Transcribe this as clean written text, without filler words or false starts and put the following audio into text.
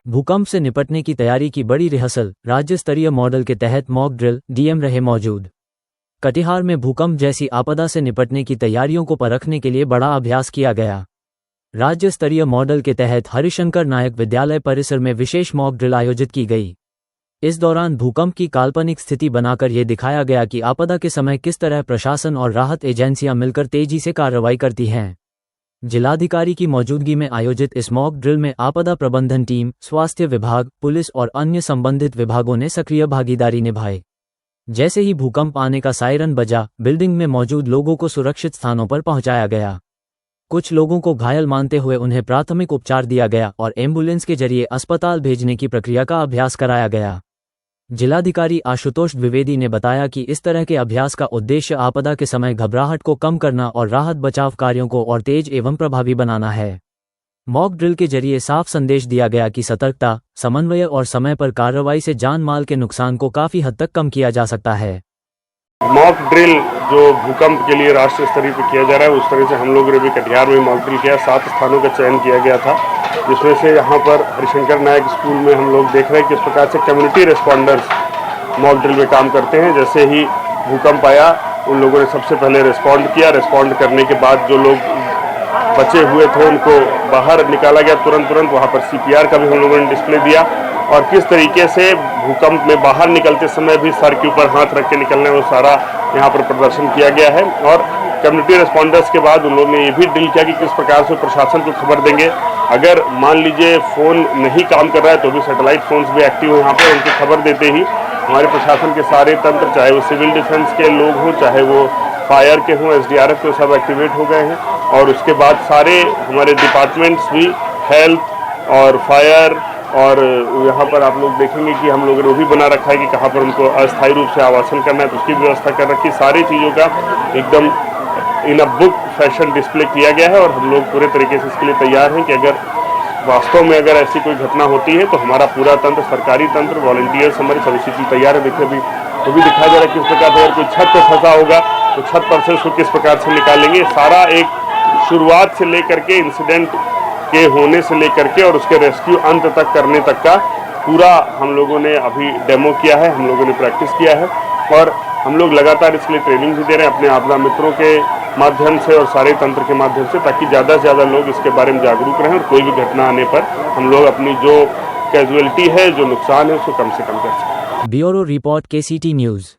भूकंप से निपटने की तैयारी की बड़ी रिहर्सल, राज्य स्तरीय मॉडल के तहत मॉक ड्रिल, डीएम रहे मौजूद। कटिहार में भूकंप जैसी आपदा से निपटने की तैयारियों को परखने के लिए बड़ा अभ्यास किया गया। राज्य स्तरीय मॉडल के तहत हरिशंकर नायक विद्यालय परिसर में विशेष मॉक ड्रिल आयोजित की गई। इस दौरान भूकंप की काल्पनिक स्थिति बनाकर ये दिखाया गया कि आपदा के समय किस तरह प्रशासन और राहत एजेंसियां मिलकर तेजी से कार्रवाई करती हैं। जिलाधिकारी की मौजूदगी में आयोजित इस मॉक ड्रिल में आपदा प्रबंधन टीम, स्वास्थ्य विभाग, पुलिस और अन्य संबंधित विभागों ने सक्रिय भागीदारी निभाई। जैसे ही भूकंप आने का सायरन बजा, बिल्डिंग में मौजूद लोगों को सुरक्षित स्थानों पर पहुंचाया गया। कुछ लोगों को घायल मानते हुए उन्हें प्राथमिक उपचार दिया गया और एम्बुलेंस के जरिए अस्पताल भेजने की प्रक्रिया का अभ्यास कराया गया। जिलाधिकारी आशुतोष द्विवेदी ने बताया कि इस तरह के अभ्यास का उद्देश्य आपदा के समय घबराहट को कम करना और राहत बचाव कार्यों को और तेज एवं प्रभावी बनाना है। मॉक ड्रिल के जरिए साफ संदेश दिया गया कि सतर्कता, समन्वय और समय पर कार्रवाई से जान माल के नुकसान को काफी हद तक कम किया जा सकता है। मॉक ड्रिल जो भूकंप के लिए राष्ट्रीय स्तर पर किया जा रहा है, उस तरह से हम लोगों ने भी कटिहार में मॉक ड्रिल किया। 7 स्थानों का चयन किया गया था, जिसमें से यहाँ पर हरिशंकर नायक स्कूल में हम लोग देख रहे हैं किस प्रकार से कम्युनिटी रिस्पॉन्डर्स मॉक ड्रिल में काम करते हैं। जैसे ही भूकंप आया, उन लोगों ने सबसे पहले रिस्पॉन्ड किया। रिस्पॉन्ड करने के बाद जो लोग बचे हुए थे उनको बाहर निकाला गया तुरंत। वहाँ पर CPR का भी हम लोगों ने डिस्प्ले दिया और किस तरीके से भूकंप में बाहर निकलते समय भी सर के ऊपर हाथ रख के निकलना है, वो सारा यहाँ पर प्रदर्शन किया गया है। और कम्युनिटी रिस्पॉन्डर्स के बाद उन लोगों ने ये भी ड्रिल किया कि किस प्रकार से प्रशासन को खबर देंगे। अगर मान लीजिए फ़ोन नहीं काम कर रहा है तो भी सैटेलाइट फ़ोन्स भी एक्टिव हैं यहाँ पर। उनकी खबर देते ही हमारे प्रशासन के सारे तंत्र, चाहे वो सिविल डिफेंस के लोग हों, चाहे वो फायर के हों, SDRF के, सब एक्टिवेट हो गए हैं। और उसके बाद सारे हमारे डिपार्टमेंट्स भी, हेल्थ और फायर, और यहाँ पर आप लोग देखेंगे कि हम लोगों ने वो भी बना रखा है कि कहाँ पर उनको अस्थायी रूप से आवासन करना है, तो उसकी व्यवस्था कर रखी। सारी चीज़ों का एकदम इन अ बुक फैशन डिस्प्ले किया गया है और हम लोग पूरे तरीके से इसके लिए तैयार हैं कि अगर वास्तव में अगर ऐसी कोई घटना होती है तो हमारा पूरा तंत्र, सरकारी तंत्र, वॉलंटियर्स, हमारी सभी चीज़ तैयार है। देखिए अभी वो भी दिखाया जा रहा है किस प्रकार से अगर कोई छत पर फंसा होगा तो छत पर से उसको किस प्रकार से निकालेंगे। सारा एक शुरुआत से लेकर के इंसिडेंट के होने से लेकर के और उसके रेस्क्यू अंत तक करने तक का पूरा हम लोगों ने अभी डेमो किया है, हम लोगों ने प्रैक्टिस किया है और हम लोग लगातार इसके लिए ट्रेनिंग भी दे रहे हैं अपने आपदा मित्रों के माध्यम से और सारे तंत्र के माध्यम से, ताकि ज़्यादा से ज़्यादा लोग इसके बारे में जागरूक रहें और कोई भी घटना आने पर हम लोग अपनी जो कैजुअलिटी है, जो नुकसान है, उसको कम से कम कर सकें। Bureau report, KCT news.